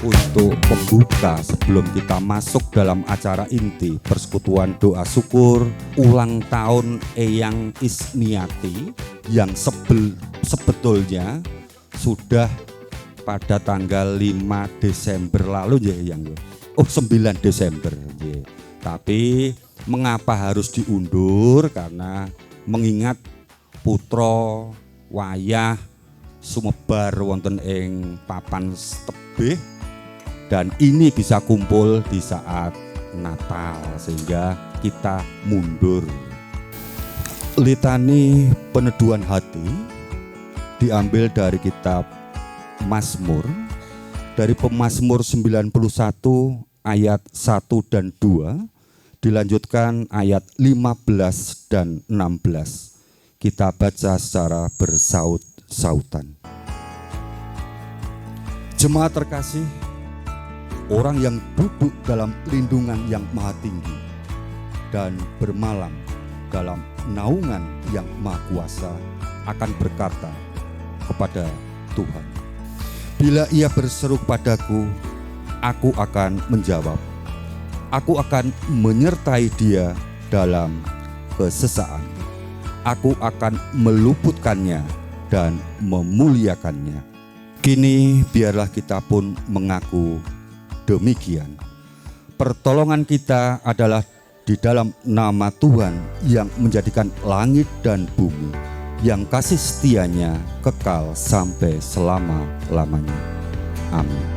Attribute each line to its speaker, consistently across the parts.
Speaker 1: Untuk pembuka sebelum kita masuk dalam acara inti persekutuan doa syukur ulang tahun Eyang Ismiati yang sebetulnya sudah pada tanggal 5 Desember lalu ya Eyang. Oh 9 Desember ya. Tapi mengapa harus diundur? Karena mengingat putra wayah sumebar wonten ing papan tebih dan ini bisa kumpul di saat Natal sehingga kita mundur. Litani peneduhan hati diambil dari kitab Mazmur dari Pemazmur 91 ayat 1 dan 2 dilanjutkan ayat 15 dan 16. Kita baca secara bersaut-sautan. Jemaat terkasih, orang yang duduk dalam lindungan yang maha tinggi dan bermalam dalam naungan yang maha kuasa akan berkata kepada Tuhan, bila ia berseru padaku, aku akan menjawab. Aku akan menyertai dia dalam kesesaan. Aku akan meluputkannya dan memuliakannya. Kini biarlah kita pun mengaku demikian. Pertolongan kita adalah di dalam nama Tuhan yang menjadikan langit dan bumi, yang kasih setianya kekal sampai selama-lamanya. Amin.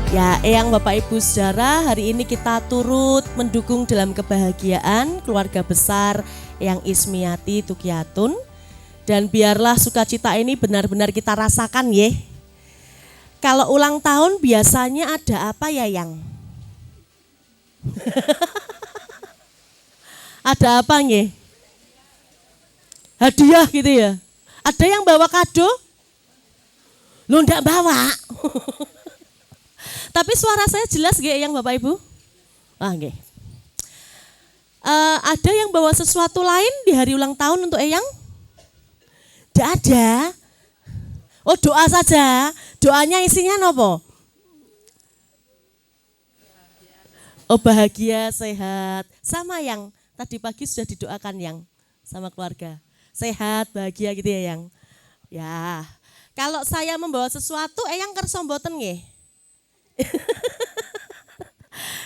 Speaker 2: Ya, Eyang Bapak Ibu Saudara, hari ini kita turut mendukung dalam kebahagiaan keluarga besar Eyang Ismiati Tukiatun. Dan biarlah sukacita ini benar-benar kita rasakan ya. Kalau ulang tahun biasanya ada apa ya Yang? Ada apa nge? Hadiah gitu ya? Ada yang bawa kado? Lu ndak bawa? Tapi suara saya jelas gak yang Bapak Ibu? Nggih. Ada yang bawa sesuatu lain di hari ulang tahun untuk Eyang? Tidak ada. Oh doa saja. Doanya isinya apa? Oh bahagia, sehat. Sama yang tadi pagi sudah didoakan yang sama keluarga. Sehat, bahagia gitu ya yang. Ya. Kalau saya membawa sesuatu, Eyang kersa mboten nggih?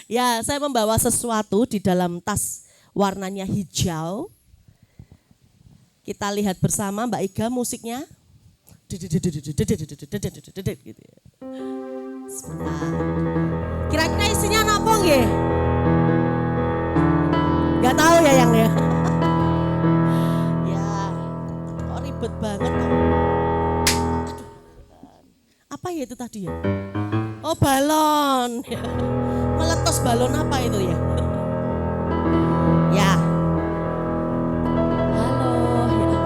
Speaker 2: Ya, saya membawa sesuatu di dalam tas warnanya hijau. Kita lihat bersama Mbak Iga musiknya. Sebentar. Kira-kira isinya apa nggih? Gak tahu ya yang ya. Ya, kok ribet banget. Aduh. Apa ya itu tadi ya? Oh balon, meletus balon apa itu ya? Ya, halo ya.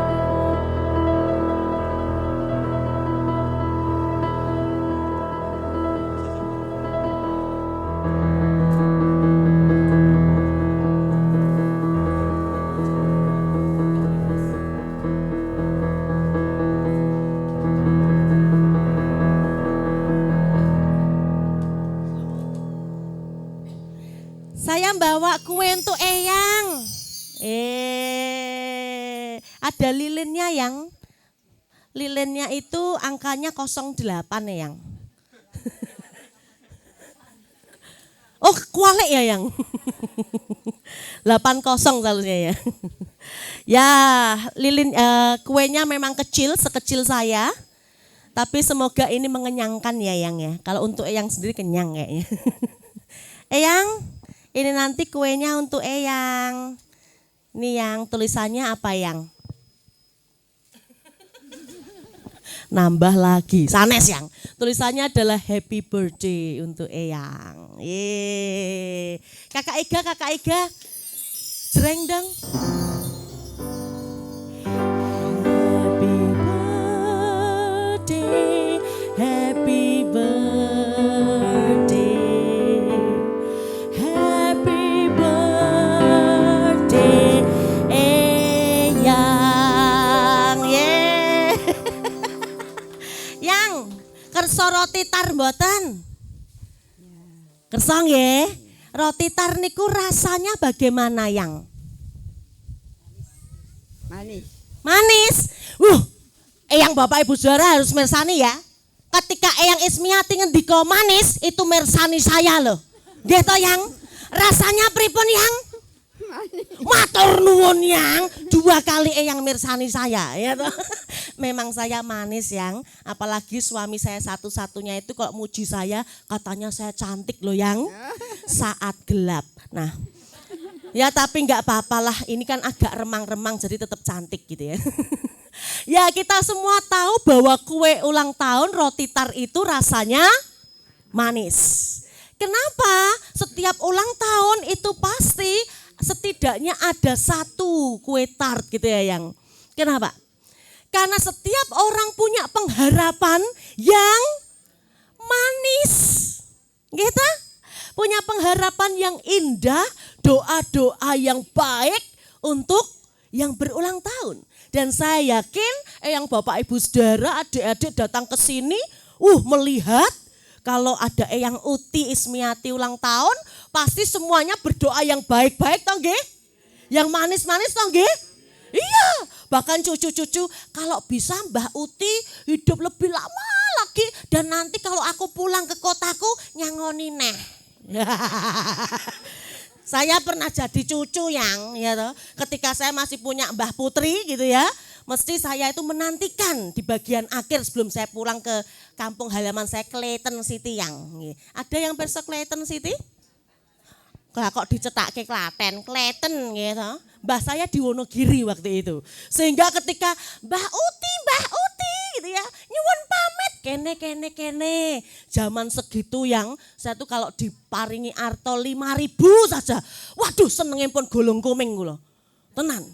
Speaker 2: Saya bawa kue untuk Eyang. Ada lilinnya yang. Lilinnya itu angkanya 08 Eyang. Oh, kualik ya yang. 80 seharusnya ya. Ya, lilin kuenya memang kecil, sekecil saya. Tapi semoga ini mengenyangkan ya yang ya. Kalau untuk Eyang sendiri kenyang kayaknya. Eyang, ini nanti kuenya untuk Eyang. Ini yang tulisannya apa yang? nambah lagi. Sanes yang tulisannya adalah happy birthday untuk Eyang. Yeay. Kakak Ega, jreng dong. Happy birthday, happy birthday, Eyang. Yeah. Yang kerso roti tar mboten? Kerso nggih. Roti tar niku rasanya bagaimana, Yang? Manis. Eyang Bapak Ibu Saudara harus mersani ya. Ketika Eyang Ismiati ngendika manis, itu mersani saya loh. Nggih to, Yang? Rasanya pripun, Yang? Matur nuwun, Yang. 2 kali Eyang mersani saya ya toh. Memang saya manis, Yang. Apalagi suami saya satu-satunya itu kalau muji saya katanya saya cantik loh, Yang. Saat gelap. Nah, ya tapi enggak apa-apalah, ini kan agak remang-remang jadi tetap cantik gitu ya. Ya kita semua tahu bahwa kue ulang tahun roti tar itu rasanya manis. Kenapa? Setiap ulang tahun itu pasti setidaknya ada 1 kue tart gitu ya, Yang. Kenapa? Karena setiap orang punya pengharapan yang manis. Gitu? Punya pengharapan yang indah, doa-doa yang baik untuk yang berulang tahun. Dan saya yakin yang Bapak Ibu Saudara, adik-adik datang ke sini, melihat kalau ada Eyang Uti Ismiati ulang tahun, pasti semuanya berdoa yang baik-baik toh nggih? Yang manis-manis toh nggih? Iya, bahkan cucu-cucu kalau bisa Mbah Uti hidup lebih lama lagi dan nanti kalau aku pulang ke kotaku nyangoni neh. Saya pernah jadi cucu Yang ya toh. Ketika saya masih punya Mbah Putri gitu ya, mesti saya itu menantikan di bagian akhir sebelum saya pulang ke kampung halaman saya Clayton City Yang. Ada yang perso Clayton City? Kok dicetak ke Klaten, Clayton gitu. Mbah saya di Wonogiri waktu itu. Sehingga ketika Mbah Uti gitu ya, nyuwun pamit kene. Zaman segitu Yang saya tuh kalau diparingi arto 5.000 saja. Waduh, senengnya pun golong komeng kula. Tenan,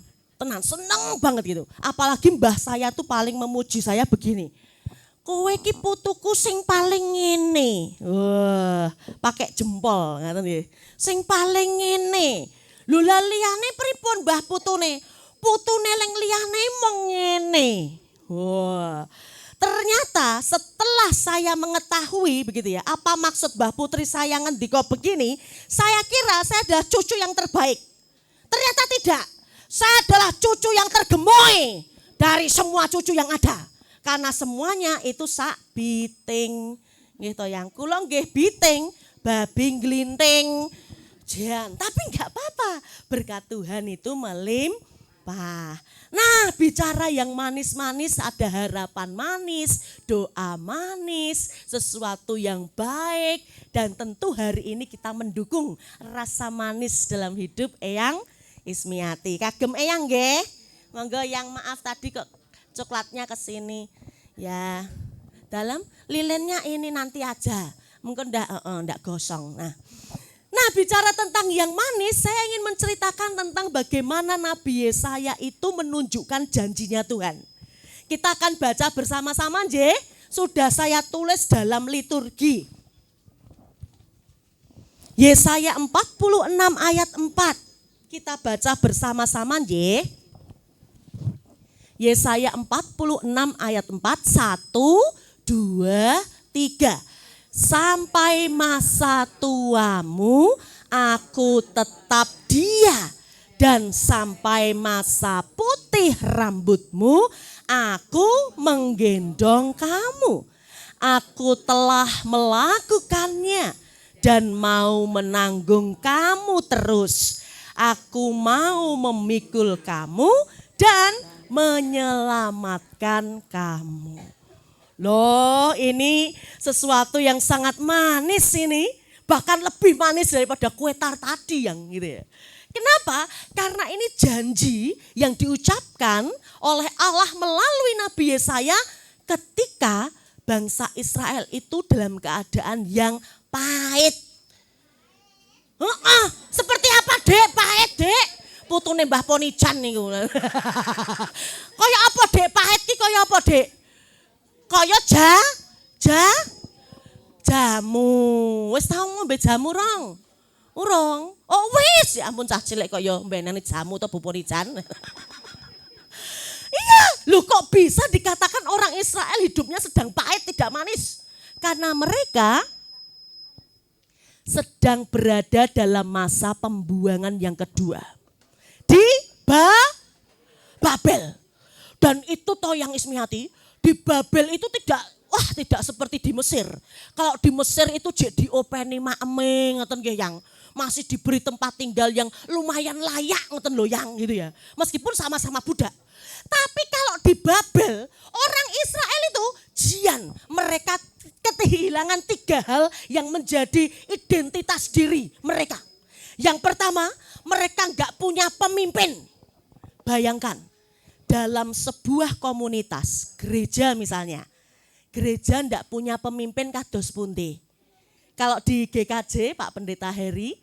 Speaker 2: seneng banget gitu. Apalagi mbah saya tuh paling memuji saya begini. Kowe ki putuku sing paling ngene. Wah, pakai jempol ngaten nggih. Sing paling ngene. Lho lah liyane pripun Mbah putune? Putune leng liyane mung ngene. Wah. Ternyata setelah saya mengetahui begitu ya, apa maksud Mbah Putri saya ngendika begini, saya kira saya adalah cucu yang terbaik. Ternyata tidak. Saya adalah cucu yang tergemoy dari semua cucu yang ada. Karena semuanya itu sak biting. Gitu yang kula nggih biting, babi nglinting. Jan, tapi enggak apa-apa. Berkat Tuhan itu melimpah. Nah, bicara yang manis-manis, ada harapan manis, doa manis, sesuatu yang baik. Dan tentu hari ini kita mendukung rasa manis dalam hidup Eyang Ismiati. Kagem Eyang nggih? Monggo Yang maaf tadi kok coklatnya ke sini. Ya, dalam lilinnya ini nanti aja. Mungkin enggak gosong. Nah, bicara tentang yang manis, saya ingin menceritakan tentang bagaimana Nabi Yesaya itu menunjukkan janjinya Tuhan. Kita akan baca bersama-sama, nggih. Sudah saya tulis dalam liturgi. Yesaya 46 ayat 4. Kita baca bersama-sama, nggih. Yesaya 46 ayat 4, 1, 2, 3. Sampai masa tuamu aku tetap dia, dan sampai masa putih rambutmu aku menggendong kamu. Aku telah melakukannya dan mau menanggung kamu terus. Aku mau memikul kamu dan menyelamatkan kamu. Loh, ini sesuatu yang sangat manis ini. Bahkan lebih manis daripada kue tar tadi yang gitu ya. Kenapa? Karena ini janji yang diucapkan oleh Allah melalui Nabi Yesaya ketika bangsa Israel itu dalam keadaan yang pahit. Seperti apa dek? Pahit dek. Putune Mbah Ponijan niku. Kaya apa dek? Pahit ki kaya apa dek? Kaya jamu. Wis tau ngombe jamu rong? Urung. Oh wis, ya ampun cah cilik kaya mbenane jamu to Bu Ponijan. Iya, loh kok bisa dikatakan orang Israel hidupnya sedang pahit, tidak manis? Karena mereka sedang berada dalam masa pembuangan yang kedua. Di Babel. Dan itu toh yang Ismiati, di Babel itu tidak seperti di Mesir. Kalau di Mesir itu jadi openi maeme ngoten nggih yang masih diberi tempat tinggal yang lumayan layak ngoten lho yang gitu ya. Meskipun sama-sama budak. Tapi kalau di Babel, orang Israel itu jian, mereka kehilangan 3 hal yang menjadi identitas diri mereka. Yang pertama, mereka enggak punya pemimpin. Bayangkan, dalam sebuah komunitas, gereja misalnya, gereja enggak punya pemimpin kados pundi. Kalau di GKJ, Pak Pendeta Henry,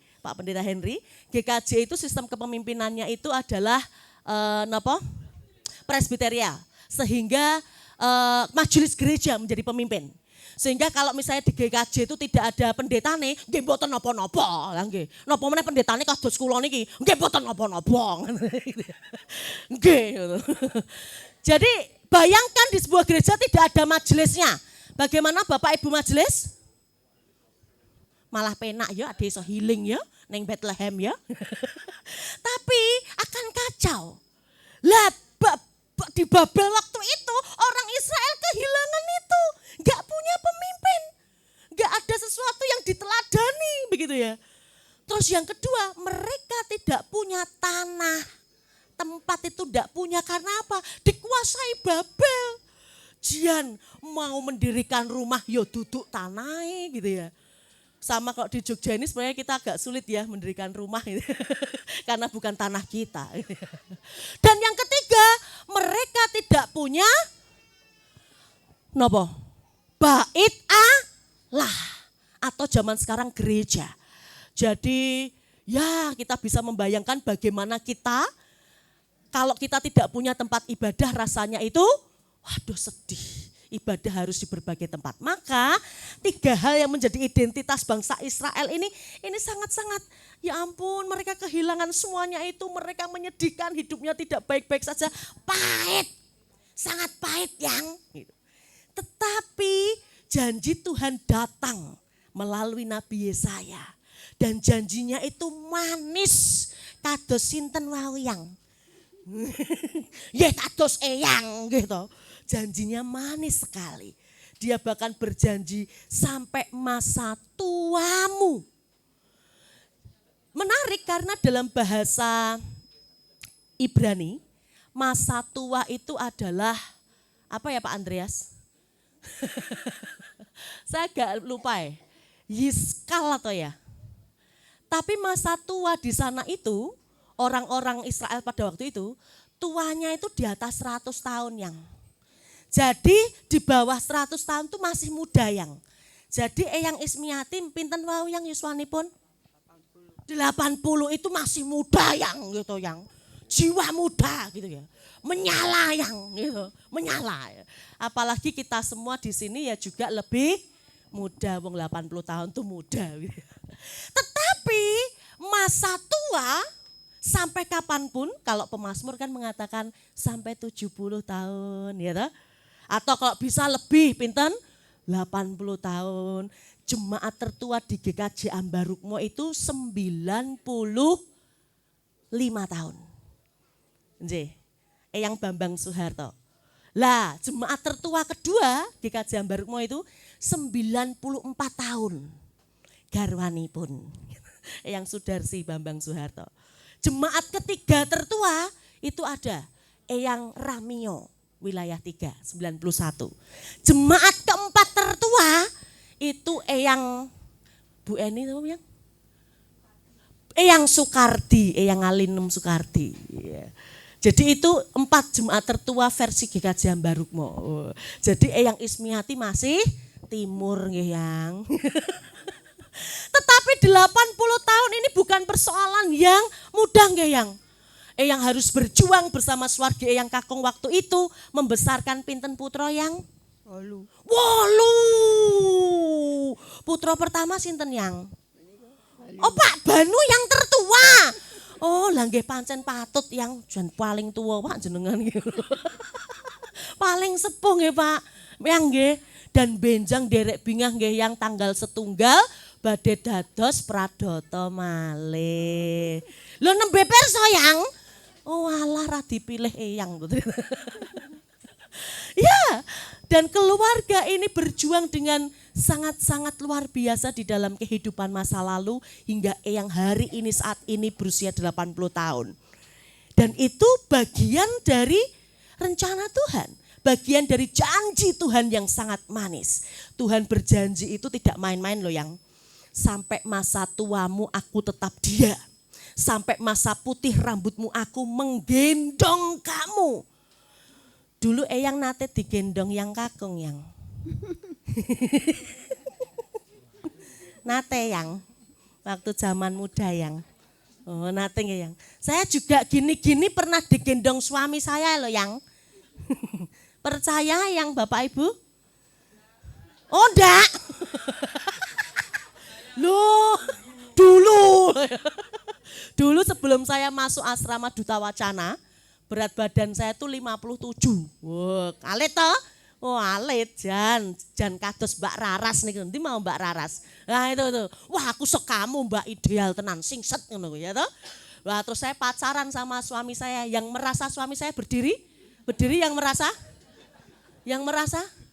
Speaker 2: GKJ itu sistem kepemimpinannya itu adalah presbiteria, sehingga majelis gereja menjadi pemimpin. Sehingga kalau misalnya di GKJ itu tidak ada pendetane, nggih mboten napa-napa. Lah nggih. Napa meneh pendetane kados kula niki, nggih mboten napa-napa. Nggih. Jadi bayangkan di sebuah gereja tidak ada majelisnya. Bagaimana Bapak Ibu majelis? Malah penak ya, ada iso healing ya, neng Bethlehem ya. Tapi akan kacau. Lah di Babel waktu itu orang Israel kehilangan itu, nggak punya pemimpin, nggak ada sesuatu yang diteladani begitu ya. Terus yang kedua, mereka tidak punya tanah, tempat itu tidak punya karena apa? Dikuasai Babel. Jian mau mendirikan rumah yo duduk tanah gitu ya. Sama kalau di Jogja ini sebenarnya kita agak sulit ya mendirikan rumah gitu. Karena bukan tanah kita. Dan yang ketiga, mereka tidak punya nopo? Bait Allah atau zaman sekarang gereja. Jadi ya kita bisa membayangkan bagaimana kita kalau kita tidak punya tempat ibadah rasanya itu waduh sedih. Ibadah harus di berbagai tempat. Maka 3 hal yang menjadi identitas bangsa Israel ini sangat-sangat ya ampun mereka kehilangan semuanya itu. Mereka menyedihkan hidupnya tidak baik-baik saja. Pahit, sangat pahit yang. Tetapi janji Tuhan datang melalui Nabi Yesaya. Dan janjinya itu manis. Kados sinten wawiyang. Ya kados eyang gitu. Janjinya manis sekali. Dia bahkan berjanji sampai masa tuamu. Menarik karena dalam bahasa Ibrani, masa tua itu adalah, apa ya Pak Andreas? Saya agak lupa ya. Yiskal atau ya. Tapi masa tua di sana itu, orang-orang Israel pada waktu itu, tuanya itu di atas 100 tahun yang. Jadi di bawah 100 tahun itu masih muda yang. Jadi Eyang Ismiati pinten wau yang yuswanipun? 80 itu masih muda yang gitu yang. Jiwa muda gitu ya. Menyala yang gitu, menyala. Apalagi kita semua di sini ya juga lebih muda, wong 80 tahun tuh muda gitu. Tetapi masa tua sampai kapanpun kalau pemazmur kan mengatakan sampai 70 tahun ya toh. Atau kalau bisa lebih, pinten? 80 tahun. Jemaat tertua di GKJ Ambarukmo itu 95 tahun. Nggih. Eyang Bambang Soeharto. Lah, jemaat tertua kedua GKJ Ambarukmo itu 94 tahun. Garwanipun. Eyang Sudarsi Bambang Soeharto. Jemaat ketiga tertua itu ada Eyang Ramio. Wilayah 3, 91. Jemaat keempat tertua itu Eyang Bu Eni apa yang? Eyang Sukardi, Eyang Alinum Sukardi. Jadi itu 4 jemaat tertua versi GKJ Ambarukmo. Jadi Eyang Ismiati masih timur nggih yang. Tetapi 80 tahun ini bukan persoalan yang mudah nggih yang. Eyang harus berjuang bersama swarga Eyang Kakung waktu itu membesarkan pinten putra yang 8. Putra pertama sinten yang? Oh Pak Banu yang tertua. Oh lah nggih pancen patut yang jan paling tua Pak jenengan gitu. Paling sepuh nggih Pak. Yang nggih dan benjang derek bingah nggih yang tanggal 1 badhe dados pradata malih. Lho nembe pirsa yang? Oh alah ra dipilih eyang. Ya, dan keluarga ini berjuang dengan sangat-sangat luar biasa di dalam kehidupan masa lalu hingga eyang hari ini saat ini berusia 80 tahun. Dan itu bagian dari rencana Tuhan, bagian dari janji Tuhan yang sangat manis. Tuhan berjanji itu tidak main-main loh yang. Sampai masa tuamu aku tetap dia. Sampai masa putih rambutmu aku menggendong kamu. Dulu eyang nate digendong yang kakung yang. Nate yang. Waktu zaman muda yang. Oh nate nggih yang. Saya juga gini-gini pernah digendong suami saya loh yang. Percaya yang Bapak Ibu? Oh enggak. Loh dulu sebelum saya masuk asrama Duta Wacana, berat badan saya tuh 57. Wah, alit toh? Oh, alit jan kados Mbak Raras nih, nanti mau Mbak Raras. Nah itu tuh, wah aku sekamu Mbak ideal tenan, singset ngono ya toh. Wah terus saya pacaran sama suami saya, yang merasa suami saya berdiri yang merasa,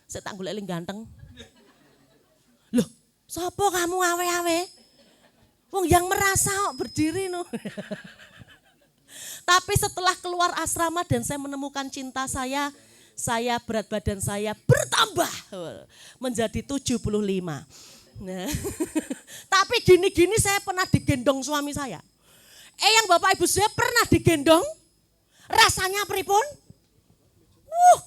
Speaker 2: saya tak golek ganteng. Loh, sopo kamu awe-awe? Wong yang merasa kok berdiri no. Tapi setelah keluar asrama dan saya menemukan cinta saya berat badan saya bertambah menjadi 75. Nah, tapi gini-gini saya pernah digendong suami saya. Yang Bapak Ibu saya pernah digendong, rasanya pripun?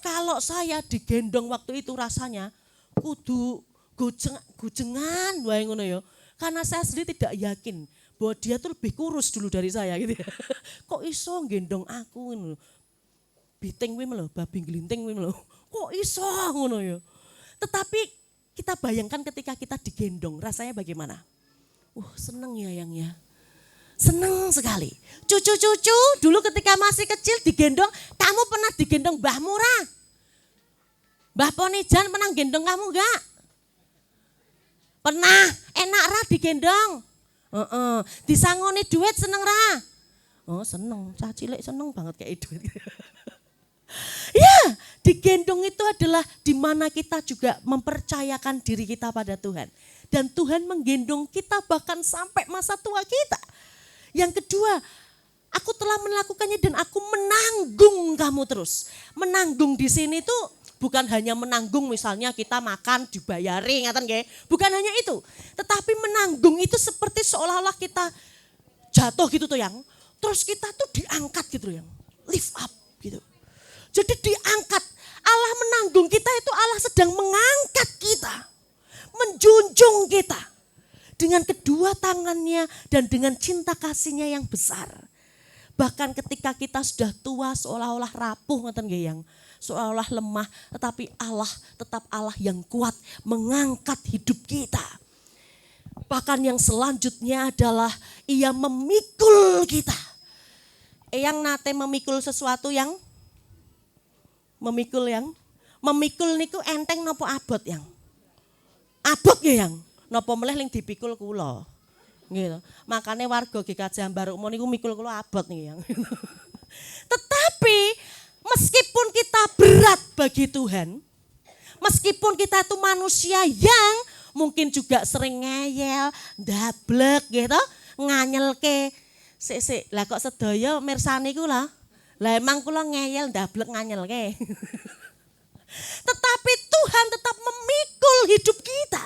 Speaker 2: Kalau saya digendong waktu itu rasanya kudu gujengan wae ngono ya. Karena saya sendiri tidak yakin bahwa dia tuh lebih kurus dulu dari saya gitu ya. Kok iso gendong aku ngono. Biting wim lho, babi glinting wim lho. Kok iso ngono ya. Tetapi kita bayangkan ketika kita digendong rasanya bagaimana? Seneng ya yang ya. Seneng sekali. Cucu-cucu dulu ketika masih kecil digendong, kamu pernah digendong Mbah Murah? Mbah Ponijan pernah gendong kamu enggak? Pernah, enak ra digendong. Disangoni duit seneng ra? Oh seneng, cah cilik seneng banget kayak duit. Ya, digendong itu adalah di mana kita juga mempercayakan diri kita pada Tuhan. Dan Tuhan menggendong kita bahkan sampai masa tua kita. Yang kedua, aku telah melakukannya dan aku menanggung kamu terus. Menanggung di sini tuh bukan hanya menanggung misalnya kita makan dibayari ngaten nggih. Bukan hanya itu. Tetapi menanggung itu seperti seolah-olah kita jatuh gitu tuh yang. Terus kita tuh diangkat gitu yang. Lift up gitu. Jadi diangkat. Allah menanggung kita itu Allah sedang mengangkat kita. Menjunjung kita. Dengan kedua tangannya dan dengan cinta kasihnya yang besar. Bahkan ketika kita sudah tua seolah-olah rapuh ngaten nggih yang. Seolah-olah lemah, tetapi Allah tetap Allah yang kuat mengangkat hidup kita. Bahkan yang selanjutnya adalah ia memikul kita. Yang nate memikul sesuatu yang memikul niku enteng nopo abot yang? Abot ya yang? Nopo meleh ling dipikul kula. Gitu. Makanya warga GKJ Ambarukmo niku mikul kula abot nih yang. Tetapi meskipun kita berat bagi Tuhan, meskipun kita itu manusia yang mungkin juga sering ngeyel, ndablek gitu, nganyelke. Sik, lah kok sedaya mirsani kula. Lah emang kula ngeyel, ndablek nganyelke. Tetapi Tuhan tetap memikul hidup kita.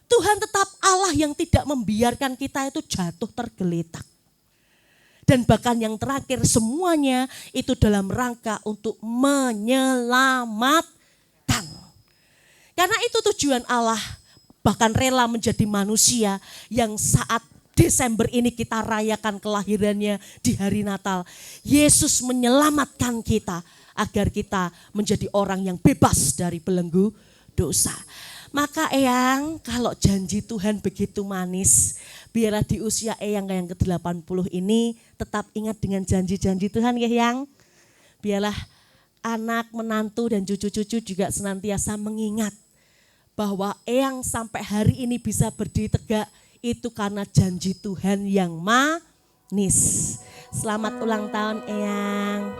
Speaker 2: Tuhan tetap Allah yang tidak membiarkan kita itu jatuh tergeletak. dan bahkan yang terakhir semuanya itu dalam rangka untuk menyelamatkan. Karena itu tujuan Allah, bahkan rela menjadi manusia yang saat Desember ini kita rayakan kelahirannya di hari Natal. Yesus menyelamatkan kita agar kita menjadi orang yang bebas dari belenggu dosa. Maka Eyang, kalau janji Tuhan begitu manis, biarlah di usia Eyang yang ke-80 ini tetap ingat dengan janji-janji Tuhan ya Eyang. Biarlah anak, menantu dan cucu-cucu juga senantiasa mengingat bahwa Eyang sampai hari ini bisa berdiri tegak itu karena janji Tuhan yang manis. Selamat ulang tahun Eyang,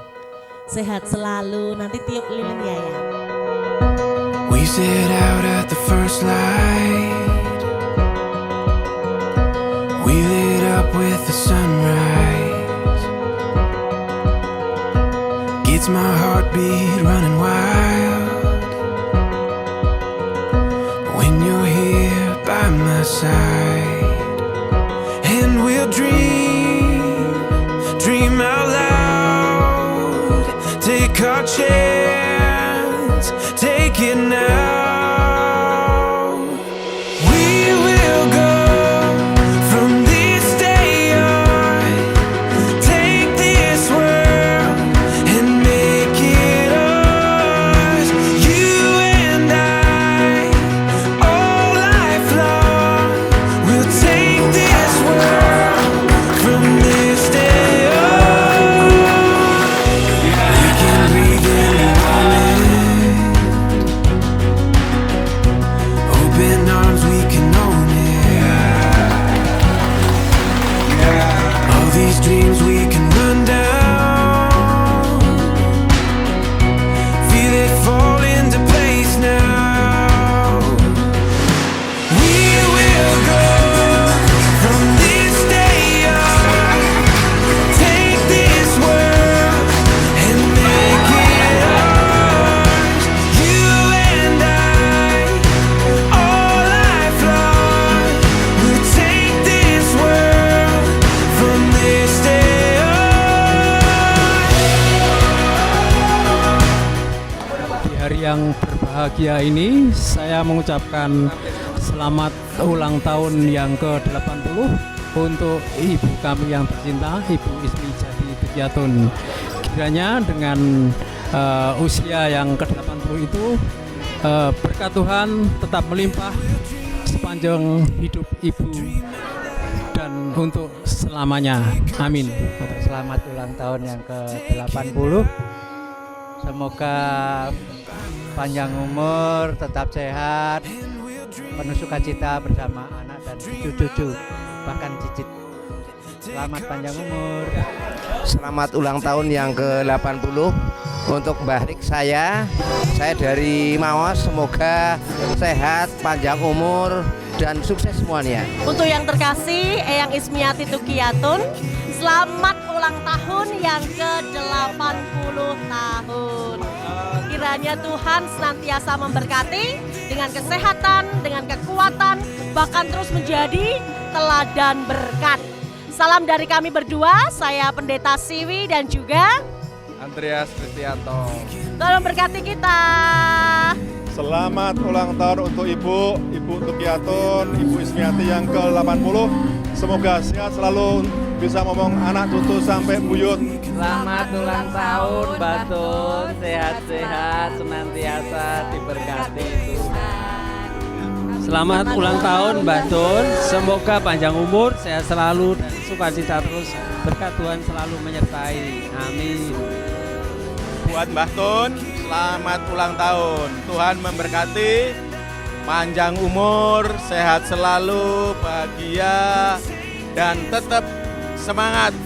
Speaker 2: sehat selalu, nanti tiup lilin ya Eyang.
Speaker 3: We set out at the first light. We lit up with the sunrise. Gets my heartbeat running wild when you're here by my side. And we'll dream out loud. Take our chance, take it now. We will go from this day on. Take this world and make it ours. You and I, all life long. We'll take this world from this day on. We can breathe in the moment. Open arms, we can own it. All these dreams we can run down. Feel it fall into place now. We will go from this day on. Take this world and make it ours. You and I, all life long. We'll take this world from this day on.
Speaker 4: Di hari yang berbahagia ini saya mengucapkan selamat ulang tahun yang ke-80 untuk ibu kami yang tercinta, Ibu Ismi Jadi Tukiatun. Kiranya dengan usia yang ke-80 itu berkat Tuhan tetap melimpah sepanjang hidup ibu dan untuk selamanya. Amin.
Speaker 5: Selamat ulang tahun yang ke-80. Semoga panjang umur, tetap sehat, penuh sukacita bersama anak dan cucu-cucu, bahkan cicit. Selamat panjang umur.
Speaker 6: Selamat ulang tahun yang ke-80 untuk Mbah Rik saya dari Maos, semoga sehat, panjang umur dan sukses semuanya.
Speaker 2: Untuk yang terkasih Eyang Ismiati Tukiatun, selamat ulang tahun yang ke-80 tahun. Kiranya Tuhan senantiasa memberkati dengan kesehatan, dengan kekuatan, bahkan terus menjadi teladan berkat. Salam dari kami berdua, saya Pendeta Siwi dan juga
Speaker 7: Andreas Kristianto.
Speaker 2: tolong berkati kita.
Speaker 7: Selamat ulang tahun untuk Ibu Tukiatun, Ibu Ismiati yang ke-80. Semoga sehat selalu, bisa ngomong anak cucu sampai buyut.
Speaker 5: Selamat ulang tahun Batun, sehat-sehat, senantiasa diberkati Tuhan.
Speaker 4: Selamat ulang tahun Mbak Tun, semoga panjang umur, sehat selalu dan sukacita terus, berkat Tuhan selalu menyertai. Amin.
Speaker 7: Buat Mbah Tun, selamat ulang tahun. Tuhan memberkati, panjang umur, sehat selalu, bahagia, dan tetap semangat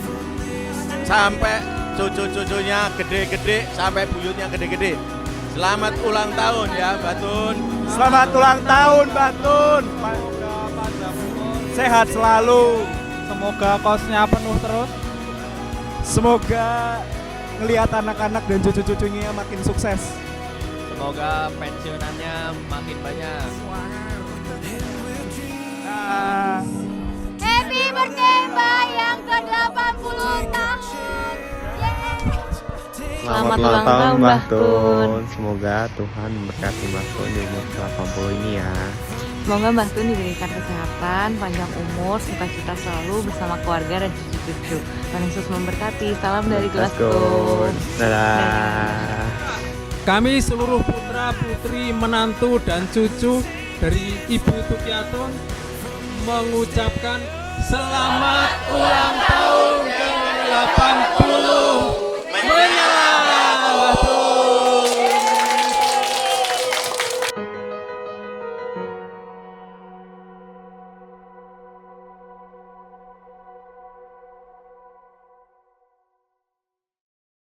Speaker 7: sampai cucu-cucunya gede-gede, sampai buyutnya gede-gede. Selamat ulang tahun ya Mbak Tun.
Speaker 8: Selamat ulang tahun Mbak Tun. Sehat selalu. Semoga kosnya penuh terus. Semoga ngelihat anak-anak dan cucu-cucunya makin sukses.
Speaker 5: Semoga pensiunannya makin banyak.
Speaker 9: Happy birthday Mbak yang ke-80 tahun. Selamat ulang tahun Mbah Tun. Semoga Tuhan memberkati Mbah Tun di umur 80 ini ya.
Speaker 10: Semoga Mbah Tun diberikan kesehatan, panjang umur, sukacita selalu bersama keluarga dan cucu-cucu. Tuhan Yesus memberkati. Salam dari kelas Tun.
Speaker 9: Dadah.
Speaker 4: Kami seluruh putra putri menantu dan cucu dari Ibu Tukiatun mengucapkan selamat ulang tahun ke-80.